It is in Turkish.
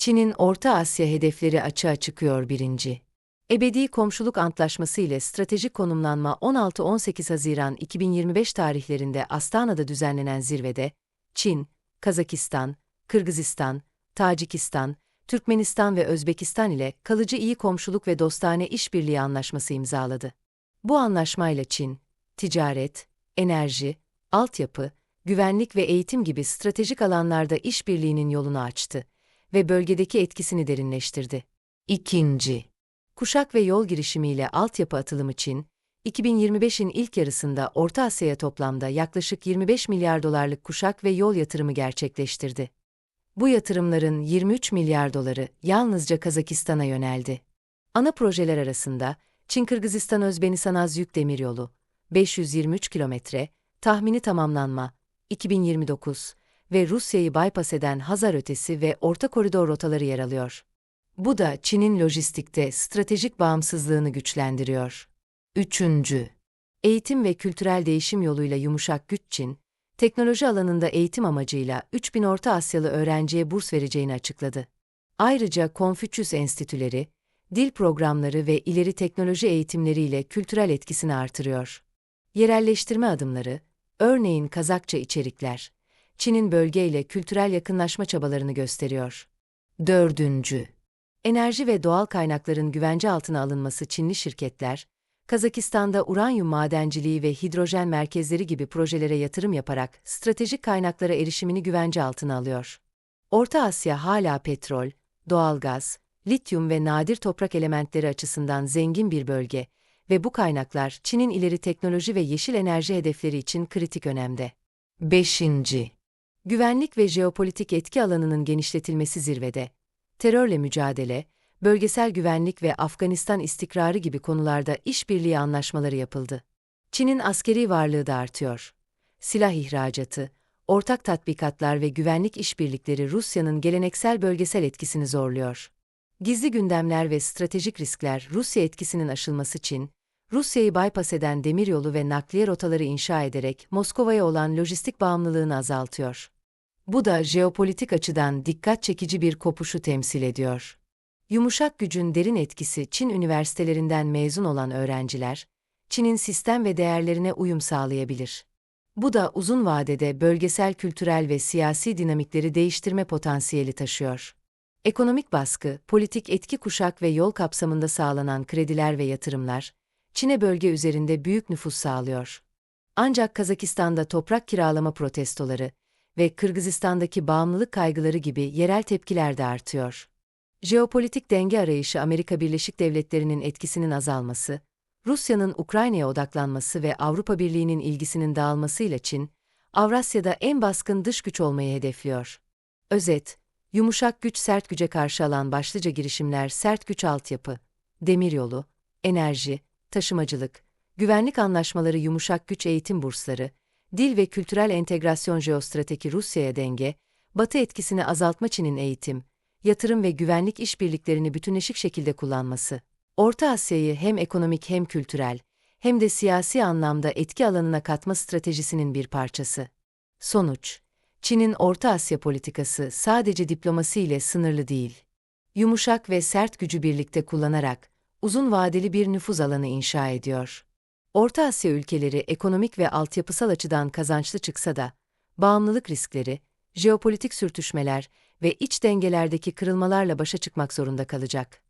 Çin'in Orta Asya hedefleri açığa çıkıyor 1. Ebedi Komşuluk Antlaşması ile stratejik konumlanma 16-18 Haziran 2025 tarihlerinde Astana'da düzenlenen zirvede, Çin, Kazakistan, Kırgızistan, Tacikistan, Türkmenistan ve Özbekistan ile kalıcı iyi komşuluk ve dostane işbirliği anlaşması imzaladı. Bu anlaşmayla Çin, ticaret, enerji, altyapı, güvenlik ve eğitim gibi stratejik alanlarda işbirliğinin yolunu açtı ve bölgedeki etkisini derinleştirdi. 2. Kuşak ve yol girişimiyle altyapı atılımı Çin, 2025'in ilk yarısında Orta Asya'ya toplamda yaklaşık 25 milyar dolarlık kuşak ve yol yatırımı gerçekleştirdi. Bu yatırımların 23 milyar doları yalnızca Kazakistan'a yöneldi. Ana projeler arasında Çin-Kırgızistan-Özbekistan Yük Demiryolu, 523 kilometre, tahmini tamamlanma, 2029 ve Rusya'yı bypass eden Hazar Ötesi ve Orta Koridor rotaları yer alıyor. Bu da Çin'in lojistikte stratejik bağımsızlığını güçlendiriyor. 3. Eğitim ve kültürel değişim yoluyla yumuşak güç Çin, teknoloji alanında eğitim amacıyla 3000 Orta Asyalı öğrenciye burs vereceğini açıkladı. Ayrıca Konfüçyüs enstitüleri, dil programları ve ileri teknoloji eğitimleriyle kültürel etkisini artırıyor. Yerelleştirme adımları, örneğin Kazakça içerikler, Çin'in bölgeyle kültürel yakınlaşma çabalarını gösteriyor. 4. Enerji ve doğal kaynakların güvence altına alınması Çinli şirketler, Kazakistan'da uranyum madenciliği ve hidrojen merkezleri gibi projelere yatırım yaparak stratejik kaynaklara erişimini güvence altına alıyor. Orta Asya hala petrol, doğalgaz, lityum ve nadir toprak elementleri açısından zengin bir bölge ve bu kaynaklar Çin'in ileri teknoloji ve yeşil enerji hedefleri için kritik önemde. 5. Güvenlik ve jeopolitik etki alanının genişletilmesi zirvede, terörle mücadele, bölgesel güvenlik ve Afganistan istikrarı gibi konularda işbirliği anlaşmaları yapıldı. Çin'in askeri varlığı da artıyor. Silah ihracatı, ortak tatbikatlar ve güvenlik işbirlikleri Rusya'nın geleneksel bölgesel etkisini zorluyor. Gizli gündemler ve stratejik riskler Rusya etkisinin aşılması Çin, Rusya'yı bypass eden demiryolu ve nakliye rotaları inşa ederek Moskova'ya olan lojistik bağımlılığını azaltıyor. Bu da jeopolitik açıdan dikkat çekici bir kopuşu temsil ediyor. Yumuşak gücün derin etkisi Çin üniversitelerinden mezun olan öğrenciler, Çin'in sistem ve değerlerine uyum sağlayabilir. Bu da uzun vadede bölgesel kültürel ve siyasi dinamikleri değiştirme potansiyeli taşıyor. Ekonomik baskı, politik etki kuşak ve yol kapsamında sağlanan krediler ve yatırımlar, Çin'e bölge üzerinde büyük nüfuz sağlıyor. Ancak Kazakistan'da toprak kiralama protestoları ve Kırgızistan'daki bağımlılık kaygıları gibi yerel tepkiler de artıyor. Jeopolitik denge arayışı Amerika Birleşik Devletleri'nin etkisinin azalması, Rusya'nın Ukrayna'ya odaklanması ve Avrupa Birliği'nin ilgisinin dağılmasıyla Çin, Avrasya'da en baskın dış güç olmayı hedefliyor. Özet, yumuşak güç sert güce karşı alan başlıca girişimler sert güç altyapı, demiryolu, enerji, taşımacılık, güvenlik anlaşmaları yumuşak güç eğitim bursları, dil ve kültürel entegrasyon jeostrateji Rusya'ya denge, Batı etkisini azaltma Çin'in eğitim, yatırım ve güvenlik işbirliklerini bütünleşik şekilde kullanması, Orta Asya'yı hem ekonomik hem kültürel, hem de siyasi anlamda etki alanına katma stratejisinin bir parçası. Sonuç, Çin'in Orta Asya politikası sadece diplomasi ile sınırlı değil. Yumuşak ve sert gücü birlikte kullanarak, uzun vadeli bir nüfuz alanı inşa ediyor. Orta Asya ülkeleri ekonomik ve altyapısal açıdan kazançlı çıksa da, bağımlılık riskleri, jeopolitik sürtüşmeler ve iç dengelerdeki kırılmalarla başa çıkmak zorunda kalacak.